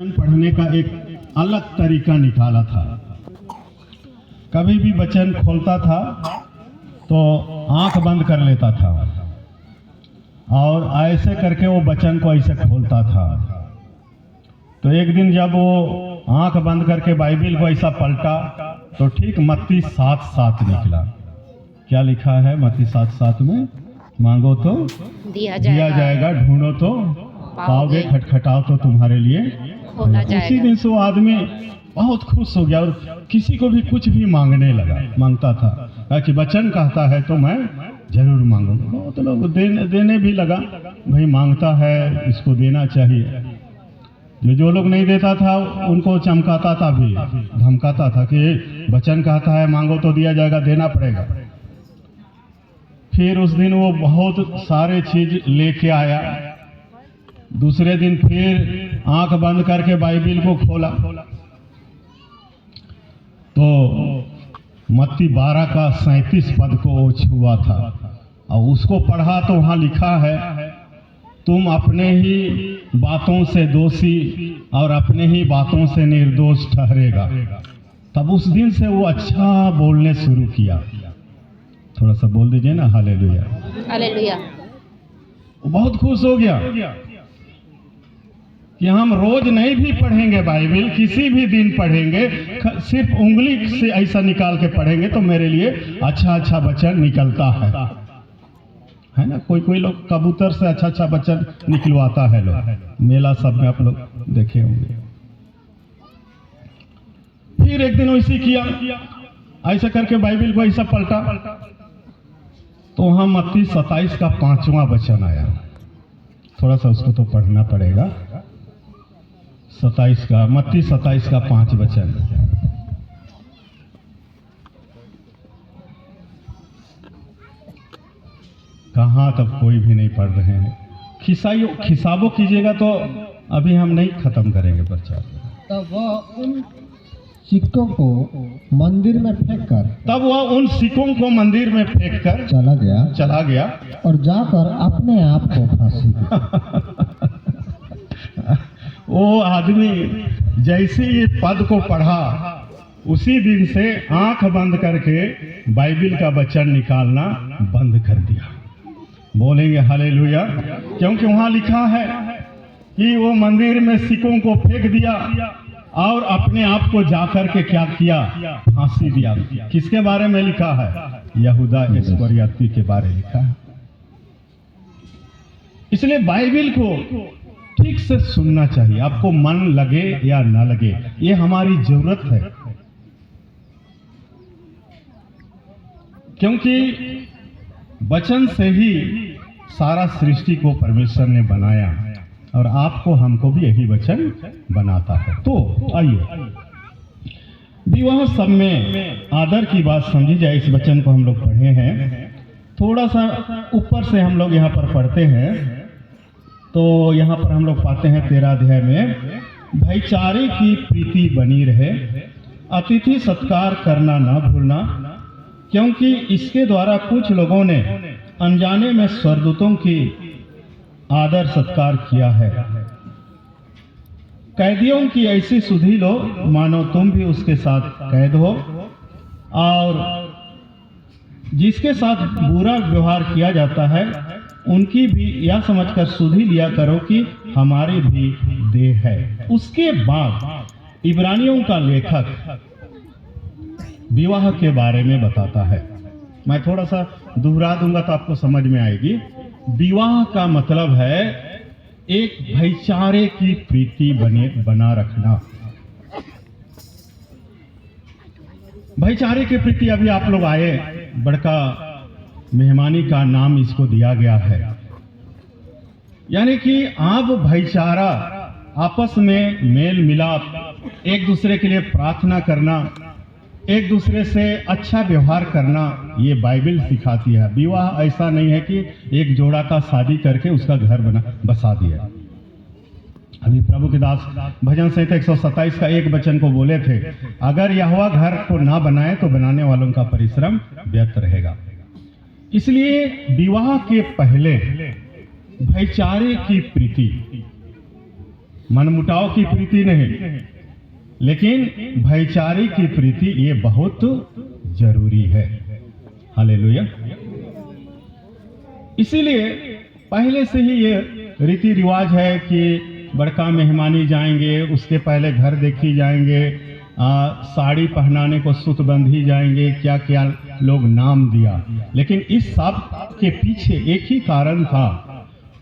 पढ़ने का एक अलग तरीका निकाला था। कभी भी वचन खोलता था तो आंख बंद कर लेता था और ऐसे करके वो वचन को ऐसे खोलता था। तो एक दिन जब वो आंख बंद करके बाइबिल को ऐसा पलटा तो ठीक मत्ती 7:7 निकला। क्या लिखा है मत्ती 7:7 में? मांगो तो दिया जाएगा, ढूंढो तो पाओगे, खटखटाओ तो तुम्हारे लिए खोला जाएगा। उसी दिन से वो आदमी बहुत खुश हो गया और किसी को भी कुछ भी मांगने लगा, मांगता था कि वचन कहता है तो मैं जरूर मांगूंगा। बहुत लोग देने भी लगा, भाई मांगता है इसको देना चाहिए। जो लोग नहीं देता था उनको चमकाता था भी, धमकाता था कि वचन कहता है मांगो तो दिया जाएगा, देना पड़ेगा। फिर उस दिन वो बहुत सारे चीज लेके आया। दूसरे दिन फिर आंख बंद करके बाइबिल को खोला तो मत्ती 12 का 37 पद को छुआ था और उसको पढ़ा तो वहां लिखा है, तुम अपने ही बातों से दोषी और अपने ही बातों से निर्दोष ठहरेगा। तब उस दिन से वो अच्छा बोलने शुरू किया। थोड़ा सा बोल दीजिए ना, हालेलुया हालेलुया। वो बहुत खुश हो गया कि हम रोज नहीं भी पढ़ेंगे बाइबिल, किसी भी दिन पढ़ेंगे, सिर्फ उंगली से ऐसा निकाल के पढ़ेंगे तो मेरे लिए अच्छा वचन निकलता है ना। कोई लोग कबूतर से अच्छा वचन निकलवाता है, लोग मेला सब में आप लोग देखे होंगे। फिर एक दिन वैसे किया, ऐसा करके बाइबिल को ऐसा पलटा तो वहां मत्ती 27 का 5वां वचन आया। थोड़ा सा उसको तो पढ़ना पड़ेगा। 27 का मत्ती 27 का 5 वचन। कहाँ तब कोई भी नहीं पढ़ रहे हैं। खिसाबो कीजिएगा तो अभी हम नहीं खत्म करेंगे प्रचार। तब वह उन सिक्कों को मंदिर में फेंक कर चला गया और जाकर अपने आप को फांसी दी। वो आदमी जैसे ये पद को पढ़ा उसी दिन से आंख बंद करके बाइबिल का वचन निकालना बंद कर दिया। बोलेंगे हालेलुया। क्योंकि वहां लिखा है कि वो मंदिर में सिक्कों को फेंक दिया और अपने आप को जाकर के क्या किया? फांसी दिया। किसके बारे में लिखा है? यहूदा इस्करियोती के बारे में लिखा है। इसलिए बाइबिल को ठीक से सुनना चाहिए, आपको मन लगे या ना लगे, ये हमारी जरूरत है। क्योंकि वचन से ही सारा सृष्टि को परमेश्वर ने बनाया और आपको हमको भी यही वचन बनाता है। तो आइए विवाह सब में आदर की बात समझी जाए। इस वचन को हम लोग पढ़े हैं, थोड़ा सा ऊपर से हम लोग यहाँ पर पढ़ते हैं तो यहाँ पर हम लोग पाते हैं 13 अध्याय में, भाईचारे की प्रीति बनी रहे, अतिथि सत्कार करना न भूलना, क्योंकि इसके द्वारा कुछ लोगों ने अनजाने में स्वर्गदूतों की आदर सत्कार किया है। कैदियों की ऐसी सुधि लो मानो तुम भी उसके साथ कैद हो, और जिसके साथ बुरा व्यवहार किया जाता है उनकी भी यह समझकर सुधि लिया करो कि हमारी भी देह है। उसके बाद इब्रानियों का लेखक विवाह के बारे में बताता है। मैं थोड़ा सा दोहरा दूंगा तो आपको समझ में आएगी। विवाह का मतलब है एक भाईचारे की प्रीति बना रखना। भाईचारे की प्रीति, अभी आप लोग आए, बड़का मेहमानी का नाम इसको दिया गया है। यानी कि आप भाईचारा, आपस में मेल मिलाप, एक दूसरे के लिए प्रार्थना करना, एक दूसरे से अच्छा व्यवहार करना, ये बाइबिल सिखाती है। विवाह ऐसा नहीं है कि एक जोड़ा का शादी करके उसका घर बसा दिया। अभी प्रभु के दास भजन संहिता 127 का एक वचन को बोले थे, अगर यहोवा घर को ना बनाए तो बनाने वालों का परिश्रम व्यर्थ रहेगा। इसलिए विवाह के पहले भाईचारे की प्रीति, मनमुटाव की प्रीति नहीं, लेकिन भाईचारे की प्रीति ये बहुत जरूरी है। हालेलुया। इसीलिए पहले से ही ये रीति रिवाज है कि बड़का मेहमानी जाएंगे, उसके पहले घर देखी जाएंगे, साड़ी पहनाने को सुत बंधी जाएंगे, क्या क्या लोग नाम दिया। लेकिन इस सब के पीछे एक ही कारण था,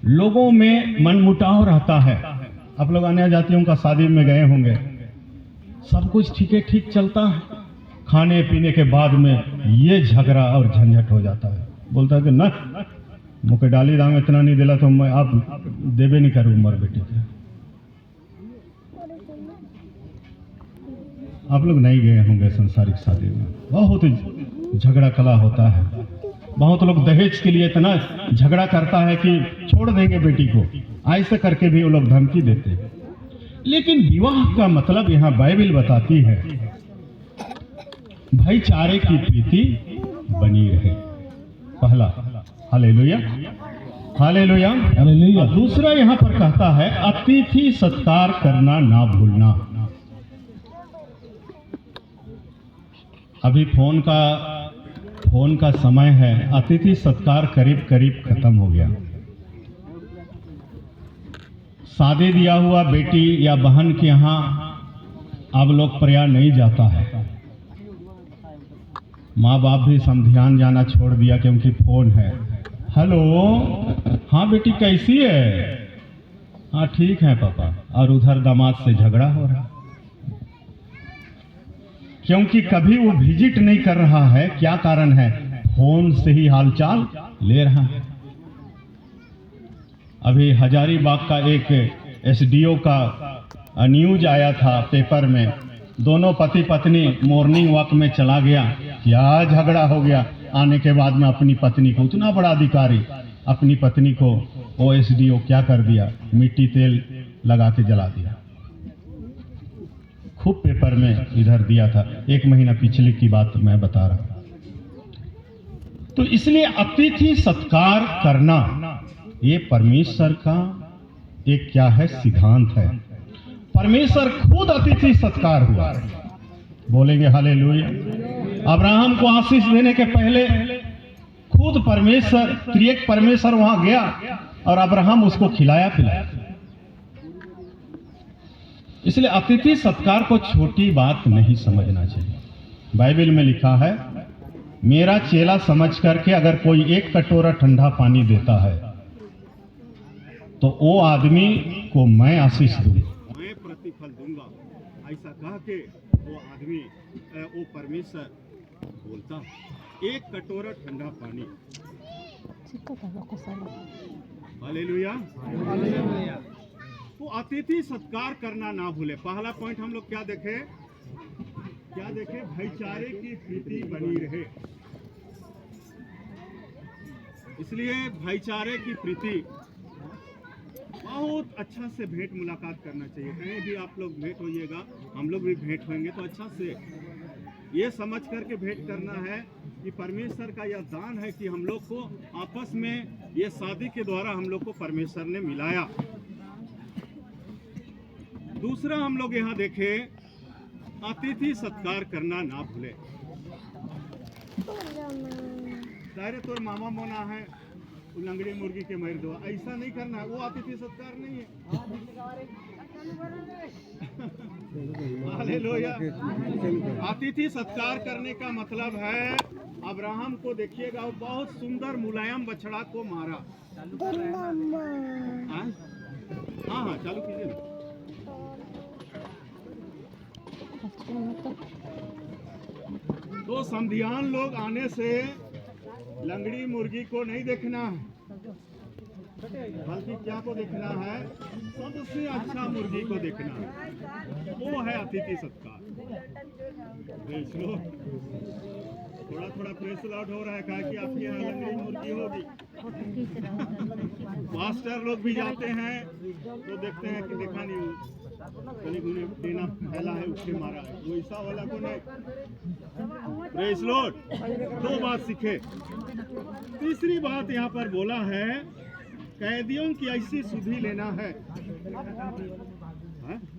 लोगों में मनमुटाव रहता है। आप लोग अन्य जातियों का शादी में गए होंगे, सब कुछ ठीक चलता है, खाने पीने के बाद में ये झगड़ा और झंझट हो जाता है। बोलता है कि न मुके डाली दाम इतना नहीं दिला तो मैं आप देवे नहीं करूँ उम्र बेटे के। आप लोग नहीं गए होंगे संसारिक शादी में, बहुत झगड़ा कला होता है। बहुत लोग दहेज के लिए इतना झगड़ा करता है कि छोड़ देंगे बेटी को, ऐसे करके भी वो लोग धमकी देते हैं। लेकिन विवाह का मतलब यहाँ बाइबल बताती है भाईचारे की प्रीति बनी रहे, पहला। Hallelujah, hallelujah, hallelujah. दूसरा यहाँ पर कहता है अतिथि सत्कार करना ना भूलना। अभी फोन का समय है, अतिथि सत्कार करीब करीब खत्म हो गया। शादी दिया हुआ बेटी या बहन के यहाँ अब लोग प्राय नहीं जाता है। माँ बाप भी समधियान जाना छोड़ दिया क्योंकि फोन है। हेलो, हाँ बेटी कैसी है? हाँ ठीक है पापा। और उधर दामाद से झगड़ा हो रहा, क्योंकि कभी वो विजिट नहीं कर रहा है। क्या कारण है? फोन से ही हालचाल ले रहा है। अभी हजारीबाग का एक एसडीओ का न्यूज आया था पेपर में, दोनों पति पत्नी मॉर्निंग वॉक में चला गया, क्या झगड़ा हो गया। आने के बाद में अपनी पत्नी को, उतना बड़ा अधिकारी, अपनी पत्नी को वो एसडीओ क्या कर दिया, मिट्टी तेल लगा के जला दिया। खूब पेपर में इधर दिया था, 1 महीना पिछले की बात मैं बता रहा हूं। तो इसलिए अतिथि सत्कार करना ये परमेश्वर का एक क्या है, सिद्धांत है। परमेश्वर खुद अतिथि सत्कार हुआ। बोलेंगे हालेलुया। अब्राहम को आशीष देने के पहले खुद परमेश्वर, त्रिएक परमेश्वर वहां गया और अब्राहम उसको खिलाया पिलाया। इसलिए अतिथि सत्कार को छोटी बात नहीं समझना चाहिए। बाइबल में लिखा है, मेरा चेला समझ करके अगर कोई 1 कटोरा ठंडा पानी देता है तो वो आदमी को मैं आशीष दूंगा, मैं प्रतिफल दूंगा। ऐसा कह के वो आदमी, वो परमेश्वर बोलता, 1 कटोरा ठंडा पानी। हालेलुया। तो अतिथि सत्कार करना ना भूले। पहला पॉइंट हम लोग क्या देखे? भाईचारे की प्रीति बनी रहे। इसलिए भाईचारे की प्रीति, बहुत अच्छा से भेंट मुलाकात करना चाहिए। कहीं भी आप लोग भेंट होइएगा, हम लोग भी भेंट होंगे, तो अच्छा से ये समझ करके भेंट करना है कि परमेश्वर का यह दान है कि हम लोग को आपस में, ये शादी के द्वारा हम लोग को परमेश्वर ने मिलाया। दूसरा हम लोग यहाँ देखें, अतिथि सत्कार करना ना भूले। दायरे तोर मामा मोना है, लंगड़ी मुर्गी के मर दो, ऐसा नहीं करना, वो अतिथि सत्कार नहीं है। हालेलुया। अतिथि सत्कार करने का मतलब है, अब्राहम को देखिएगा, वो बहुत सुंदर मुलायम बछड़ा को मारा। हाँ चालू कीजिए ना। तो समधियान लोग आने से लंगड़ी मुर्गी को नहीं देखना है, बल्कि क्या को देखना है? सबसे अच्छा मुर्गी को देखना है। वो है अतिथि सत्कार। थोड़ा थोड़ा प्रेस आउट हो रहा है, कहा कि आपके यहाँ लंगड़ी मुर्गी होगी। मास्टर लोग भी जाते हैं तो देखते हैं कि देखा नहीं, देना फैला है, उसके मारा है, वो ऐसा वाला को नहीं। Press Lord. 2 बात सीखे। तीसरी बात यहाँ पर बोला है, कैदियों की ऐसी सुधि लेना है। हैं?